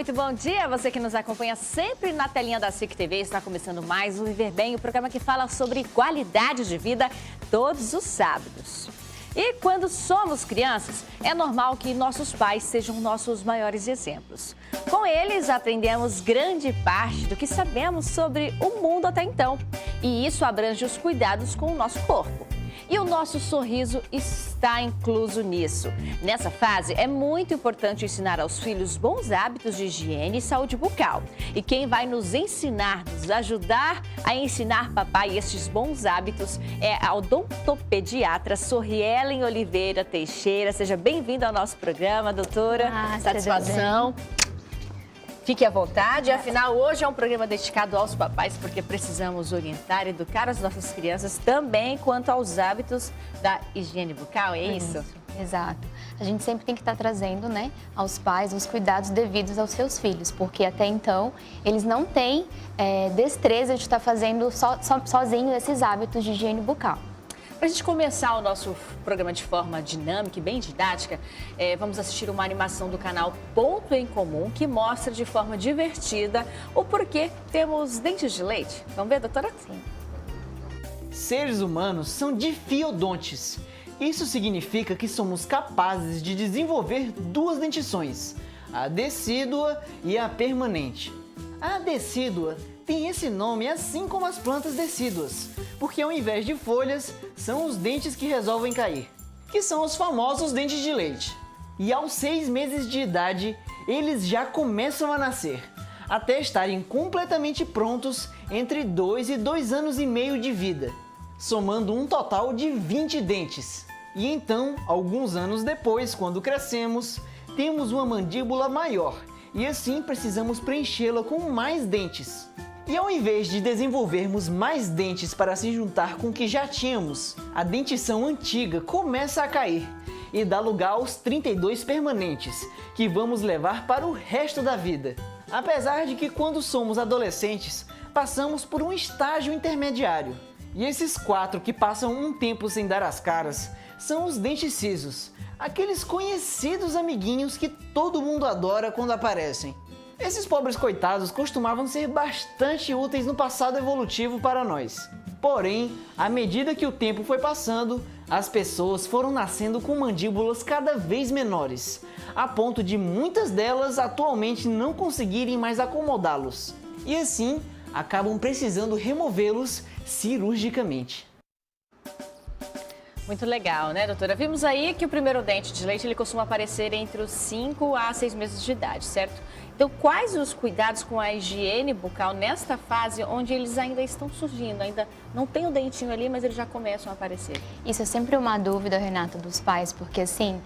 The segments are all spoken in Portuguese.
muito bom dia. Você que nos acompanha sempre na telinha da SIC TV. Está começando mais o Viver Bem, o programa que fala sobre qualidade de vida todos os sábados. E quando somos crianças, é normal que nossos pais sejam nossos maiores exemplos. Com eles, aprendemos grande parte do que sabemos sobre o mundo até então. E isso abrange os cuidados com o nosso corpo. E o nosso sorriso está incluso nisso. Nessa fase, é muito importante ensinar aos filhos bons hábitos de higiene e saúde bucal. E quem vai nos ensinar, nos ajudar a ensinar papai estes bons hábitos é a odontopediatra Sorrielen Oliveira Teixeira. Seja bem-vinda ao nosso programa, doutora. Satisfação. Fique à vontade, afinal hoje é um programa dedicado aos papais porque precisamos orientar e educar as nossas crianças também quanto aos hábitos da higiene bucal, é isso? Exato. A gente sempre tem que estar trazendo, né, aos pais os cuidados devidos aos seus filhos, porque até então eles não têm destreza de estar fazendo sozinho esses hábitos de higiene bucal. Para a gente começar o nosso programa de forma dinâmica e bem didática, vamos assistir uma animação do canal Ponto em Comum que mostra de forma divertida o porquê temos dentes de leite. Vamos ver, doutora? Sim. Seres humanos são difiodontes. Isso significa que somos capazes de desenvolver duas dentições, a decídua e a permanente. A decídua tem esse nome assim como as plantas decíduas, porque ao invés de folhas, são os dentes que resolvem cair, que são os famosos dentes de leite. E aos 6 meses de idade, eles já começam a nascer, até estarem completamente prontos entre 2 e 2 anos e meio de vida, somando um total de 20 dentes. E então, alguns anos depois, quando crescemos, temos uma mandíbula maior, e assim precisamos preenchê-la com mais dentes. E ao invés de desenvolvermos mais dentes para se juntar com o que já tínhamos, a dentição antiga começa a cair e dá lugar aos 32 permanentes, que vamos levar para o resto da vida. Apesar de que quando somos adolescentes, passamos por um estágio intermediário. E esses 4 que passam um tempo sem dar as caras são os dentes cisos, aqueles conhecidos amiguinhos que todo mundo adora quando aparecem. Esses pobres coitados costumavam ser bastante úteis no passado evolutivo para nós. Porém, à medida que o tempo foi passando, as pessoas foram nascendo com mandíbulas cada vez menores, a ponto de muitas delas atualmente não conseguirem mais acomodá-los. E assim, acabam precisando removê-los cirurgicamente. Muito legal, né, doutora? Vimos aí que o primeiro dente de leite ele costuma aparecer entre os 5 a 6 meses de idade, certo? Então, quais os cuidados com a higiene bucal nesta fase onde eles ainda estão surgindo? Ainda não tem o dentinho ali, mas eles já começam a aparecer. Isso é sempre uma dúvida, Renata, dos pais, porque assim,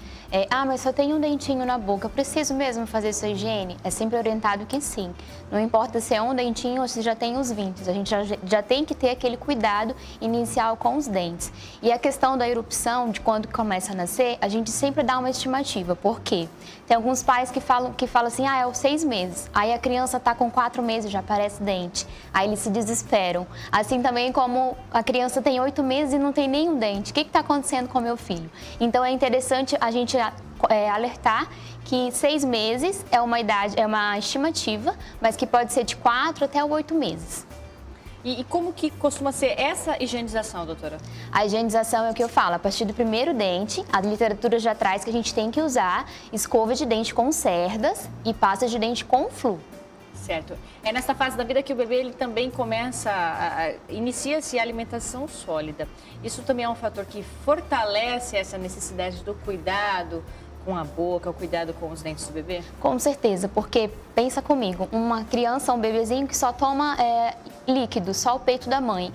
mas só tem um dentinho na boca, preciso mesmo fazer essa higiene? É sempre orientado que sim. Não importa se é um dentinho ou se já tem os 20, a gente já tem que ter aquele cuidado inicial com os dentes. E a questão da erupção, de quando começa a nascer, a gente sempre dá uma estimativa. Por quê? Tem alguns pais que falam assim, é aos 6 meses. Aí a criança está com 4 meses, já aparece dente. Aí eles se desesperam. Assim também como a criança tem 8 meses e não tem nenhum dente. O que está acontecendo com o meu filho? Então é interessante a gente alertar que 6 meses é uma idade, é uma estimativa, mas que pode ser de 4 até 8 meses. E como que costuma ser essa higienização, doutora? A higienização é o que eu falo, a partir do primeiro dente, a literatura já traz que a gente tem que usar escova de dente com cerdas e pasta de dente com flu. Certo. É nessa fase da vida que o bebê ele também começa, inicia-se a alimentação sólida. Isso também é um fator que fortalece essa necessidade do cuidado com a boca, o cuidado com os dentes do bebê? Com certeza, porque pensa comigo, uma criança, um bebezinho que só toma líquido, só o peito da mãe.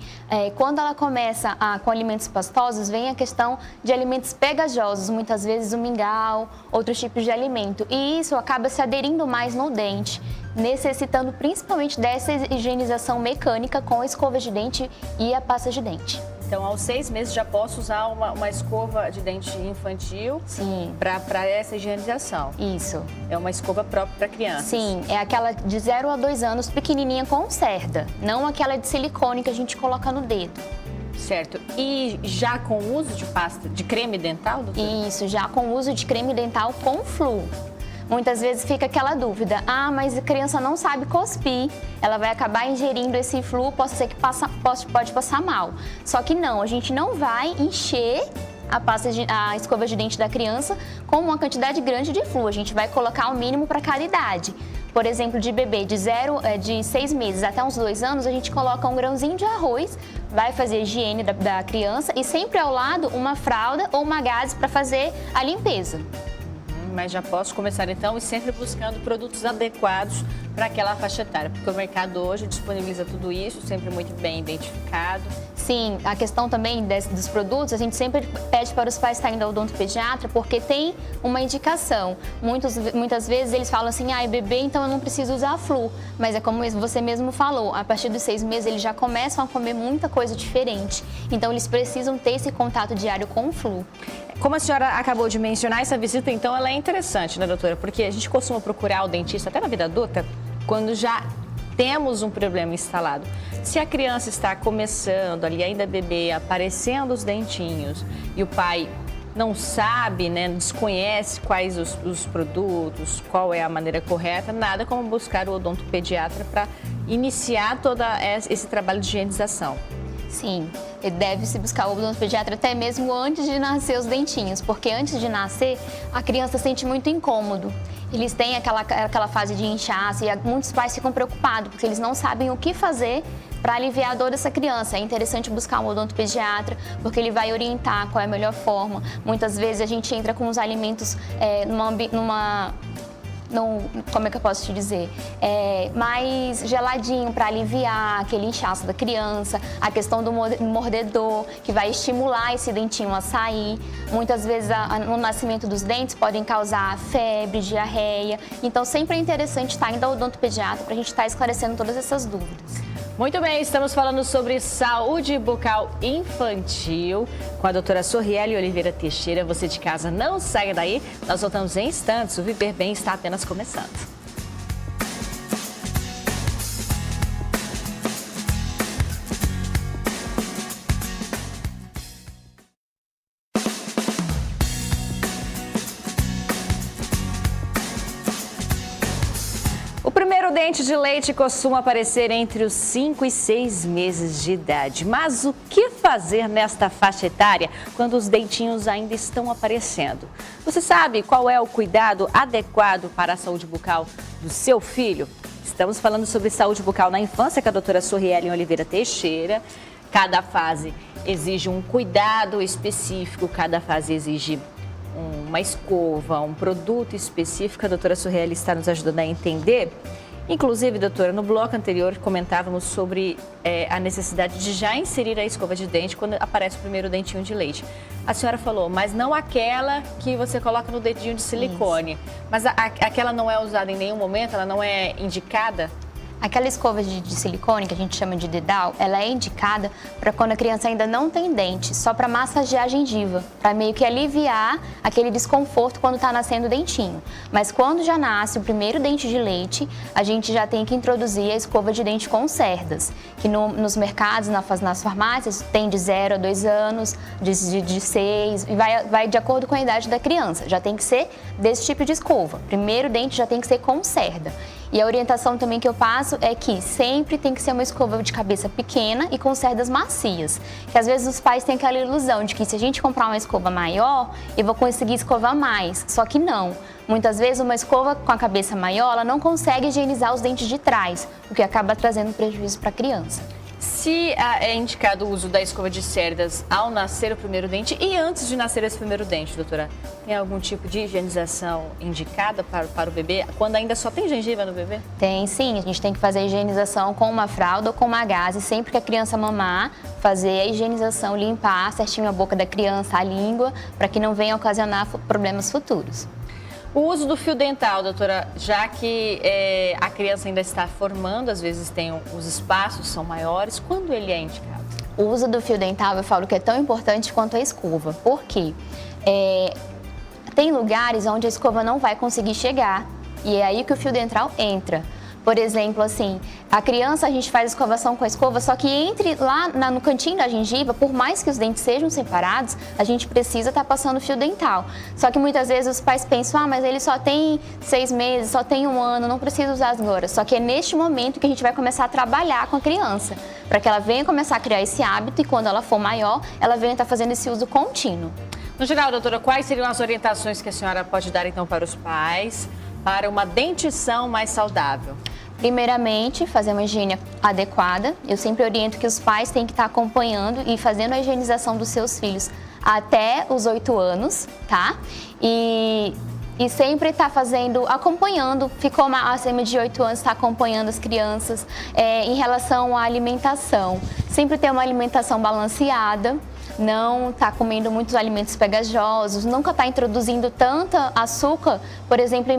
Quando ela começa com alimentos pastosos, vem a questão de alimentos pegajosos, muitas vezes o mingau, outros tipos de alimento. E isso acaba se aderindo mais no dente, necessitando principalmente dessa higienização mecânica com a escova de dente e a pasta de dente. Então, aos 6 meses já posso usar uma escova de dente infantil para essa higienização. Isso. É uma escova própria para criança. Sim, é aquela de 0 a 2 anos, pequenininha com cerda, não aquela de silicone que a gente coloca no dedo. Certo. E já com o uso de pasta, de creme dental, doutor? Isso, já com o uso de creme dental com flu. muitas vezes fica aquela dúvida, mas a criança não sabe cuspir, ela vai acabar ingerindo esse flu, pode ser que pode passar mal. Só que não, a gente não vai encher a escova de dente da criança com uma quantidade grande de flu, a gente vai colocar o mínimo para cada idade. Por exemplo, de bebê de 6 meses até uns 2 anos, a gente coloca um grãozinho de arroz, vai fazer a higiene da criança e sempre ao lado uma fralda ou uma gaze para fazer a limpeza. Mas já posso começar então e sempre buscando produtos adequados para aquela faixa etária, porque o mercado hoje disponibiliza tudo isso, sempre muito bem identificado. Sim, a questão também dos produtos, a gente sempre pede para os pais estarem ao odontopediatra porque tem uma indicação. Muitas vezes eles falam assim, bebê, então eu não preciso usar flu. Mas é como você mesmo falou, a partir dos 6 meses eles já começam a comer muita coisa diferente. Então eles precisam ter esse contato diário com o flu. Como a senhora acabou de mencionar, essa visita então ela é interessante, né, doutora? Porque a gente costuma procurar o dentista até na vida adulta quando já temos um problema instalado. Se a criança está começando ali, ainda bebê, aparecendo os dentinhos e o pai não sabe, né, desconhece quais os produtos, qual é a maneira correta, nada como buscar o odontopediatra para iniciar todo esse trabalho de higienização. Sim, deve-se buscar o odontopediatra até mesmo antes de nascer os dentinhos, porque antes de nascer a criança sente muito incômodo. Eles têm aquela fase de inchaço e muitos pais ficam preocupados porque eles não sabem o que fazer para aliviar a dor dessa criança. É interessante buscar um odontopediatra porque ele vai orientar qual é a melhor forma. Muitas vezes a gente entra com os alimentos como é que eu posso te dizer? Mais geladinho para aliviar aquele inchaço da criança, a questão do mordedor, que vai estimular esse dentinho a sair. Muitas vezes no nascimento dos dentes podem causar febre, diarreia. Então sempre é interessante estar indo ao odontopediatra para a gente estar esclarecendo todas essas dúvidas. Muito bem, estamos falando sobre saúde bucal infantil com a doutora Sorriele Oliveira Teixeira. Você de casa não saia daí, nós voltamos em instantes, o Viver Bem está apenas começando. O primeiro dente de leite costuma aparecer entre os 5 e 6 meses de idade. Mas o que fazer nesta faixa etária quando os dentinhos ainda estão aparecendo? Você sabe qual é o cuidado adequado para a saúde bucal do seu filho? Estamos falando sobre saúde bucal na infância com a doutora Sorriele Oliveira Teixeira. Cada fase exige um cuidado específico, cada fase exige uma escova, um produto específico. A doutora Sorriele está nos ajudando a entender. Inclusive, doutora, no bloco anterior comentávamos sobre a necessidade de já inserir a escova de dente quando aparece o primeiro dentinho de leite. A senhora falou, mas não aquela que você coloca no dedinho de silicone. Isso. Mas aquela não é usada em nenhum momento? Ela não é indicada? Aquela escova de silicone, que a gente chama de dedal, ela é indicada para quando a criança ainda não tem dente, só para massagear a gengiva, para meio que aliviar aquele desconforto quando está nascendo o dentinho. Mas quando já nasce o primeiro dente de leite, a gente já tem que introduzir a escova de dente com cerdas, que nos mercados, nas farmácias, tem de 0 a 2 anos, de 6, e vai de acordo com a idade da criança. Já tem que ser desse tipo de escova. Primeiro dente já tem que ser com cerda. E a orientação também que eu passo é que sempre tem que ser uma escova de cabeça pequena e com cerdas macias. Que às vezes os pais têm aquela ilusão de que se a gente comprar uma escova maior, eu vou conseguir escovar mais. Só que não. Muitas vezes uma escova com a cabeça maior, ela não consegue higienizar os dentes de trás, o que acaba trazendo prejuízo para a criança. Se é indicado o uso da escova de cerdas ao nascer o primeiro dente e antes de nascer esse primeiro dente, doutora, tem algum tipo de higienização indicada para o bebê, quando ainda só tem gengiva no bebê? Tem sim, a gente tem que fazer a higienização com uma fralda ou com uma gaze, sempre que a criança mamar, fazer a higienização, limpar certinho a boca da criança, a língua, para que não venha ocasionar problemas futuros. O uso do fio dental, doutora, já que a criança ainda está formando, às vezes os espaços são maiores, quando ele é indicado? O uso do fio dental, eu falo que é tão importante quanto a escova. Por quê? Tem lugares onde a escova não vai conseguir chegar e é aí que o fio dental entra. Por exemplo, assim, a criança, a gente faz escovação com a escova, só que entre lá no cantinho da gengiva, por mais que os dentes sejam separados, a gente precisa estar passando fio dental. Só que muitas vezes os pais pensam, mas ele só tem 6 meses, só tem 1 ano, não precisa usar agora. Só que é neste momento que a gente vai começar a trabalhar com a criança, para que ela venha começar a criar esse hábito e quando ela for maior, ela venha estar fazendo esse uso contínuo. No geral, doutora, quais seriam as orientações que a senhora pode dar, então, para os pais para uma dentição mais saudável? Primeiramente, fazer uma higiene adequada. Eu sempre oriento que os pais têm que estar acompanhando e fazendo a higienização dos seus filhos até os 8 anos, tá? E sempre está acompanhando, ficou acima de 8 anos, está acompanhando as crianças em relação à alimentação. Sempre ter uma alimentação balanceada. Não está comendo muitos alimentos pegajosos, nunca está introduzindo tanta açúcar, por exemplo,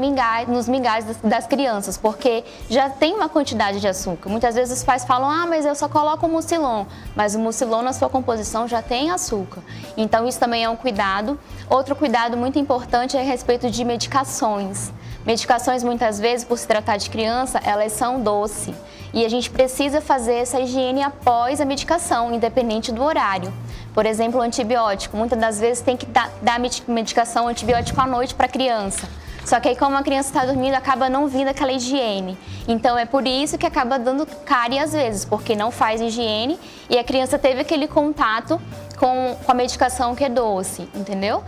nos mingais das crianças, porque já tem uma quantidade de açúcar. Muitas vezes os pais falam, mas eu só coloco o mucilon, mas o mucilon na sua composição já tem açúcar. Então isso também é um cuidado. Outro cuidado muito importante é a respeito de medicações. Medicações, muitas vezes, por se tratar de criança, elas são doces. E a gente precisa fazer essa higiene após a medicação, independente do horário. Por exemplo, o antibiótico. Muitas das vezes tem que dar medicação antibiótico à noite para a criança. Só que aí, como a criança está dormindo, acaba não vindo aquela higiene. Então, é por isso que acaba dando cárie às vezes, porque não faz higiene e a criança teve aquele contato com a medicação que é doce, entendeu?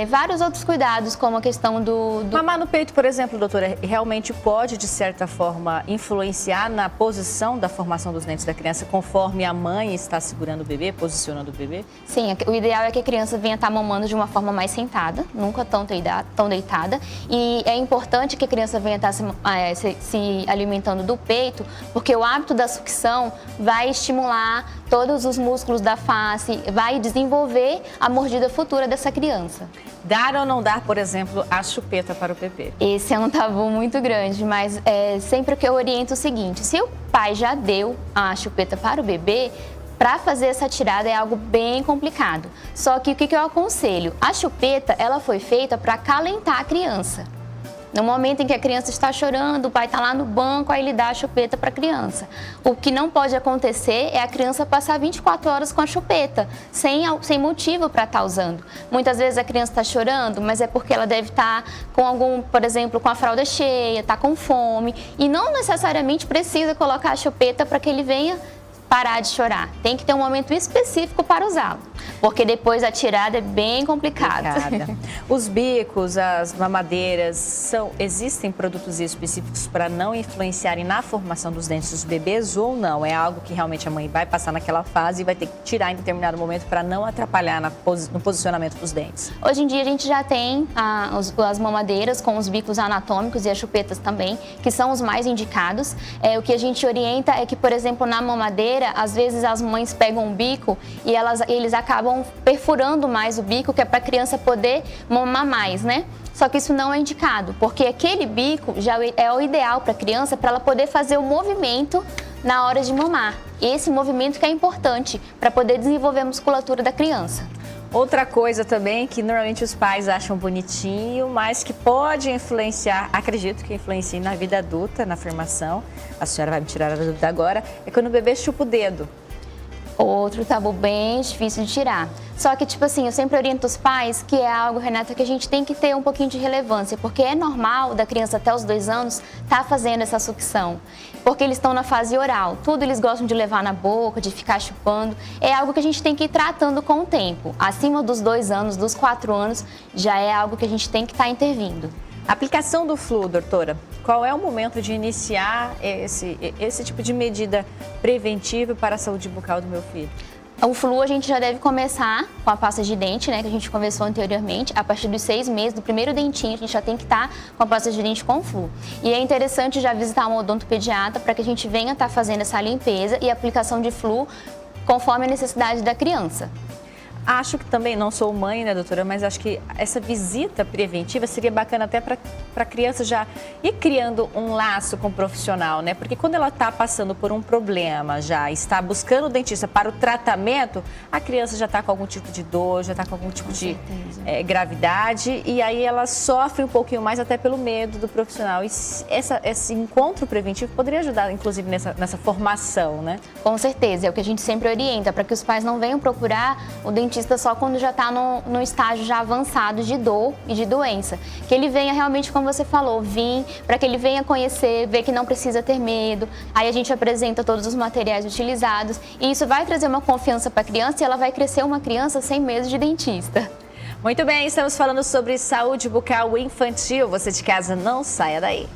Vários outros cuidados, como a questão do... Mamar no peito, por exemplo, doutora, realmente pode, de certa forma, influenciar na posição da formação dos dentes da criança, conforme a mãe está segurando o bebê, posicionando o bebê? Sim, o ideal é que a criança venha estar mamando de uma forma mais sentada, nunca tão deitada. E é importante que a criança venha estar se alimentando do peito, porque o hábito da sucção vai estimular todos os músculos da face, vai desenvolver a mordida futura dessa criança. Dar ou não dar, por exemplo, a chupeta para o bebê? Esse é um tabu muito grande, mas sempre que eu oriento o seguinte, se o pai já deu a chupeta para o bebê, para fazer essa tirada é algo bem complicado. Só que o que eu aconselho? A chupeta, ela foi feita para acalentar a criança. No momento em que a criança está chorando, o pai está lá no banco, aí ele dá a chupeta para a criança. O que não pode acontecer é a criança passar 24 horas com a chupeta, sem motivo para estar usando. Muitas vezes a criança está chorando, mas é porque ela deve estar com por exemplo, com a fralda cheia, está com fome, e não necessariamente precisa colocar a chupeta para que ele venha parar de chorar. Tem que ter um momento específico para usá-lo, porque depois a tirada é bem complicada. Os bicos, as mamadeiras, existem produtos específicos para não influenciarem na formação dos dentes dos bebês ou não? É algo que realmente a mãe vai passar naquela fase e vai ter que tirar em determinado momento para não atrapalhar no posicionamento dos dentes? Hoje em dia a gente já tem as mamadeiras com os bicos anatômicos e as chupetas também, que são os mais indicados. O que a gente orienta é que, por exemplo, na mamadeira, às vezes as mães pegam um bico e eles acabam perfurando mais o bico, que é para a criança poder mamar mais, né? Só que isso não é indicado, porque aquele bico já é o ideal para a criança, para ela poder fazer o movimento na hora de mamar. Esse movimento que é importante para poder desenvolver a musculatura da criança. Outra coisa também que normalmente os pais acham bonitinho, mas que pode influenciar, acredito que influencie na vida adulta, na formação, a senhora vai me tirar a dúvida agora, é quando o bebê chupa o dedo. Outro tabu bem difícil de tirar. Só que, tipo assim, eu sempre oriento os pais que é algo, Renata, que a gente tem que ter um pouquinho de relevância, porque é normal da criança até os 2 anos estar fazendo essa sucção, porque eles estão na fase oral, tudo eles gostam de levar na boca, de ficar chupando, é algo que a gente tem que ir tratando com o tempo. Acima dos 2 anos, dos 4 anos, já é algo que a gente tem que estar intervindo. Aplicação do flu, doutora, qual é o momento de iniciar esse tipo de medida preventiva para a saúde bucal do meu filho? O flu a gente já deve começar com a pasta de dente, né, que a gente conversou anteriormente. A partir dos 6 meses, do primeiro dentinho, a gente já tem que estar com a pasta de dente com flu. E é interessante já visitar um odontopediatra para que a gente venha estar fazendo essa limpeza e aplicação de flu conforme a necessidade da criança. Acho que também, não sou mãe, né, doutora, mas acho que essa visita preventiva seria bacana até para a criança já ir criando um laço com o profissional, né? Porque quando ela está passando por um problema, já está buscando o dentista para o tratamento, a criança já está com algum tipo de dor, já está com algum tipo de gravidade, e aí ela sofre um pouquinho mais até pelo medo do profissional. E esse encontro preventivo poderia ajudar, inclusive, nessa formação, né? Com certeza, é o que a gente sempre orienta, para que os pais não venham procurar o dentista só quando já está no estágio já avançado de dor e de doença. Que ele venha realmente, como você falou, para que ele venha conhecer, ver que não precisa ter medo. Aí a gente apresenta todos os materiais utilizados e isso vai trazer uma confiança para a criança e ela vai crescer uma criança sem medo de dentista. Muito bem, estamos falando sobre saúde bucal infantil. Você de casa, não saia daí.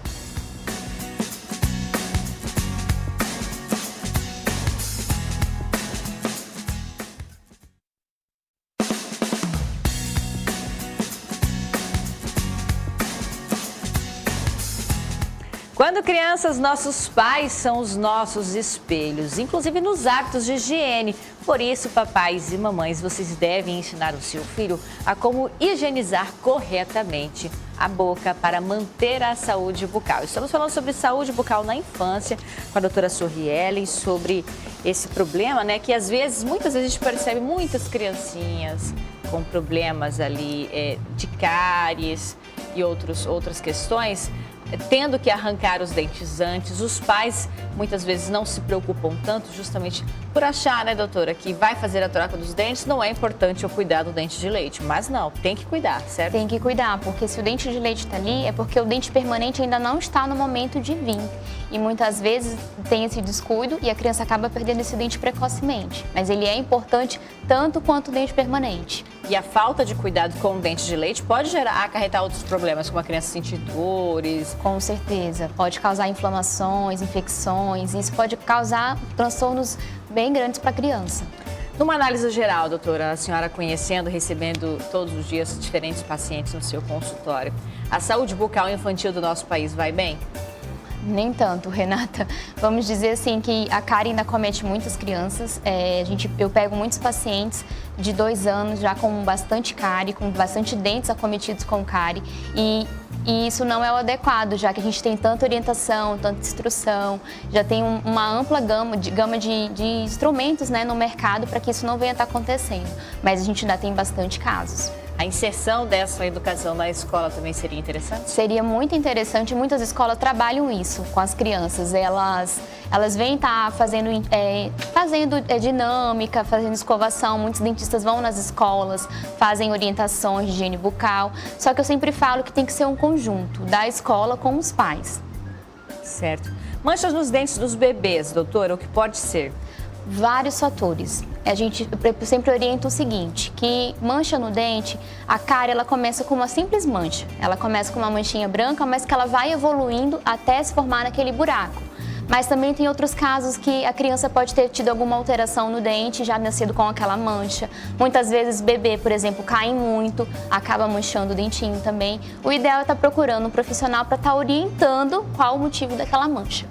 Quando crianças, nossos pais são os nossos espelhos, inclusive nos hábitos de higiene. Por isso, papais e mamães, vocês devem ensinar o seu filho a como higienizar corretamente a boca para manter a saúde bucal. Estamos falando sobre saúde bucal na infância com a doutora Sorrielen, sobre esse problema, né? Que às vezes, muitas vezes a gente percebe muitas criancinhas com problemas ali de cáries e outras questões, tendo que arrancar os dentes antes. Os pais muitas vezes não se preocupam tanto justamente por achar, né, doutora, que vai fazer a troca dos dentes, não é importante eu cuidar do dente de leite. Mas não, tem que cuidar, certo? Tem que cuidar, porque se o dente de leite está ali, é porque o dente permanente ainda não está no momento de vir. E muitas vezes tem esse descuido e a criança acaba perdendo esse dente precocemente. Mas ele é importante tanto quanto o dente permanente. E a falta de cuidado com o dente de leite pode acarretar outros problemas, como a criança sentir dores. Com certeza, pode causar inflamações, infecções, e isso pode causar transtornos bem grandes para a criança. Numa análise geral, doutora, a senhora conhecendo, recebendo todos os dias diferentes pacientes no seu consultório, a saúde bucal infantil do nosso país vai bem? Nem tanto, Renata. Vamos dizer assim que a cárie ainda comete muitas crianças. Eu pego muitos pacientes de 2 anos já com bastante cárie, com bastante dentes acometidos com cárie. E isso não é o adequado, já que a gente tem tanta orientação, tanta instrução, já tem uma ampla gama de instrumentos, né, no mercado para que isso não venha a estar acontecendo. Mas a gente ainda tem bastante casos. A inserção dessa educação na escola também seria interessante? Seria muito interessante. Muitas escolas trabalham isso com as crianças. Elas vêm estar fazendo dinâmica, fazendo escovação. Muitos dentistas vão nas escolas, fazem orientações de higiene bucal. Só que eu sempre falo que tem que ser um conjunto da escola com os pais. Certo. Manchas nos dentes dos bebês, doutora, o que pode ser? Vários fatores. Eu sempre oriento o seguinte, que mancha no dente, a cárie ela começa com uma simples mancha. Ela começa com uma manchinha branca, mas que ela vai evoluindo até se formar naquele buraco. Mas também tem outros casos que a criança pode ter tido alguma alteração no dente, já nascido com aquela mancha. Muitas vezes bebê, por exemplo, cai muito, acaba manchando o dentinho também. O ideal é estar procurando um profissional para estar orientando qual o motivo daquela mancha.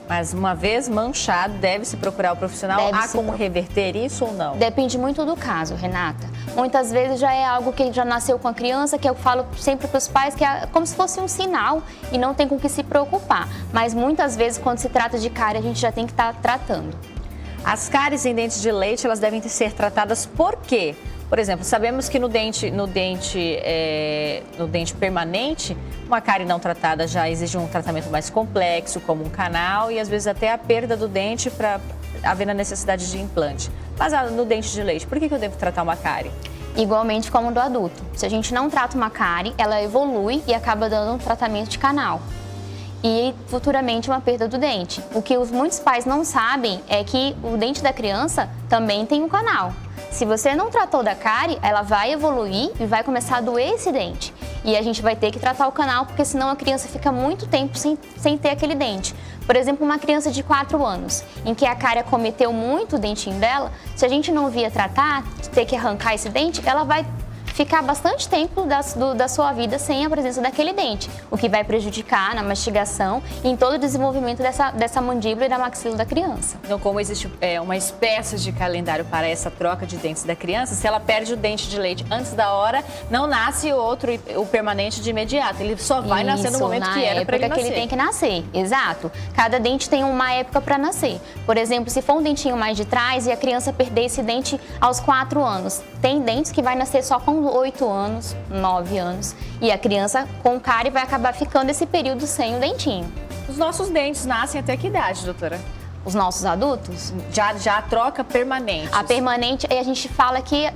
Mas uma vez manchado, deve-se procurar o profissional? Há como reverter isso ou não? Depende muito do caso, Renata. Muitas vezes já é algo que já nasceu com a criança, que eu falo sempre para os pais que é como se fosse um sinal e não tem com que se preocupar. Mas muitas vezes, quando se trata de cárie, a gente já tem que estar tratando. As cáries em dentes de leite, elas devem ser tratadas por quê? Por exemplo, sabemos que no dente permanente, uma cárie não tratada já exige um tratamento mais complexo, como um canal e às vezes até a perda do dente para haver a necessidade de implante. Mas no dente de leite, por que eu devo tratar uma cárie? Igualmente como do adulto. Se a gente não trata uma cárie, ela evolui e acaba dando um tratamento de canal. E futuramente uma perda do dente. O que muitos pais não sabem é que o dente da criança também tem um canal. Se você não tratou da cárie, ela vai evoluir e vai começar a doer esse dente. E a gente vai ter que tratar o canal, porque senão a criança fica muito tempo sem ter aquele dente. Por exemplo, uma criança de 4 anos, em que a cárie acometeu muito o dentinho dela, se a gente não via tratar, ter que arrancar esse dente, ela vai ficar bastante tempo da sua vida sem a presença daquele dente, o que vai prejudicar na mastigação e em todo o desenvolvimento dessa mandíbula e da maxila da criança. Então, como existe uma espécie de calendário para essa troca de dentes da criança, se ela perde o dente de leite antes da hora, não nasce outro, o permanente de imediato. Ele só vai nascer no momento que era para ele nascer. Que ele tem que nascer, exato. Cada dente tem uma época para nascer. Por exemplo, se for um dentinho mais de trás e a criança perder esse dente aos 4 anos, tem dentes que vai nascer só com 8 anos, 9 anos. E a criança com cárie vai acabar ficando esse período sem o dentinho. Os nossos dentes nascem até que idade, doutora? Os nossos adultos? Já a troca permanente. A permanente, a gente fala que...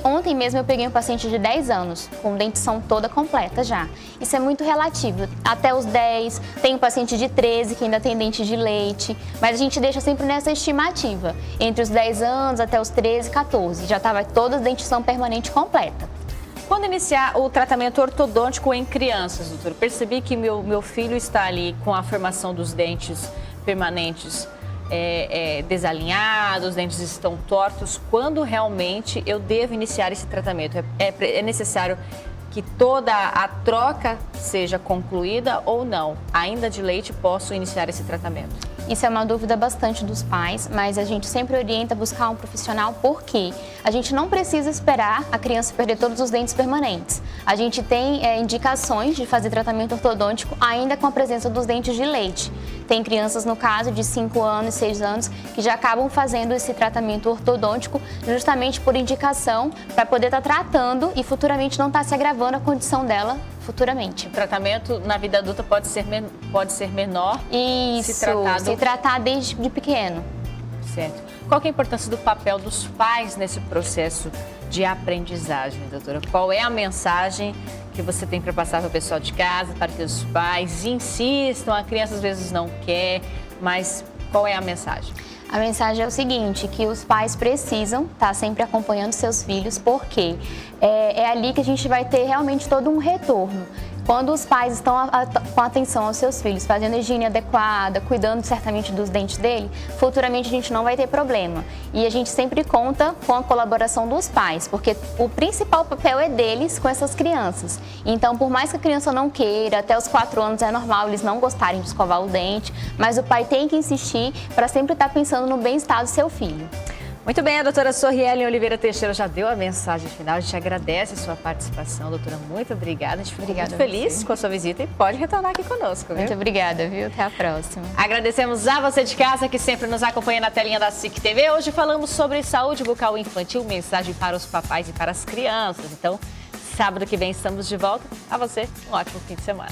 Ontem mesmo eu peguei um paciente de 10 anos, com dentição toda completa já. Isso é muito relativo. Até os 10, tem um paciente de 13 que ainda tem dente de leite. Mas a gente deixa sempre nessa estimativa. Entre os 10 anos até os 13, 14. Já estava toda a dentição permanente completa. Quando iniciar o tratamento ortodôntico em crianças, doutora? Percebi que meu filho está ali com a formação dos dentes permanentes desalinhados, os dentes estão tortos. Quando realmente eu devo iniciar esse tratamento? É necessário que toda a troca seja concluída ou não? Ainda de leite posso iniciar esse tratamento? Isso é uma dúvida bastante dos pais, mas a gente sempre orienta a buscar um profissional porque a gente não precisa esperar a criança perder todos os dentes permanentes. A gente tem indicações de fazer tratamento ortodôntico ainda com a presença dos dentes de leite. Tem crianças, no caso, de 5 anos, 6 anos, que já acabam fazendo esse tratamento ortodôntico justamente por indicação para poder estar tratando e futuramente não estar se agravando a condição dela futuramente. O tratamento na vida adulta pode ser menor. Isso, se tratar desde de pequeno. Certo. Qual que é a importância do papel dos pais nesse processo de aprendizagem, doutora? Qual é a mensagem que você tem para passar para o pessoal de casa, para que os pais insistam? A criança às vezes não quer, mas qual é a mensagem? A mensagem é o seguinte, que os pais precisam estar sempre acompanhando seus filhos, porque é ali que a gente vai ter realmente todo um retorno. Quando os pais estão com atenção aos seus filhos, fazendo a higiene adequada, cuidando certamente dos dentes dele, futuramente a gente não vai ter problema. E a gente sempre conta com a colaboração dos pais, porque o principal papel é deles com essas crianças. Então, por mais que a criança não queira, até os 4 anos é normal eles não gostarem de escovar o dente, mas o pai tem que insistir para sempre estar pensando no bem-estar do seu filho. Muito bem, a doutora Sorrielen Oliveira Teixeira já deu a mensagem final. A gente agradece a sua participação, doutora. Muito obrigada. A gente ficou muito feliz com a sua visita e pode retornar aqui conosco, viu? Muito obrigada, viu? Até a próxima. Agradecemos a você de casa que sempre nos acompanha na telinha da SIC TV. Hoje falamos sobre saúde bucal infantil, mensagem para os papais e para as crianças. Então, sábado que vem estamos de volta. A você, um ótimo fim de semana.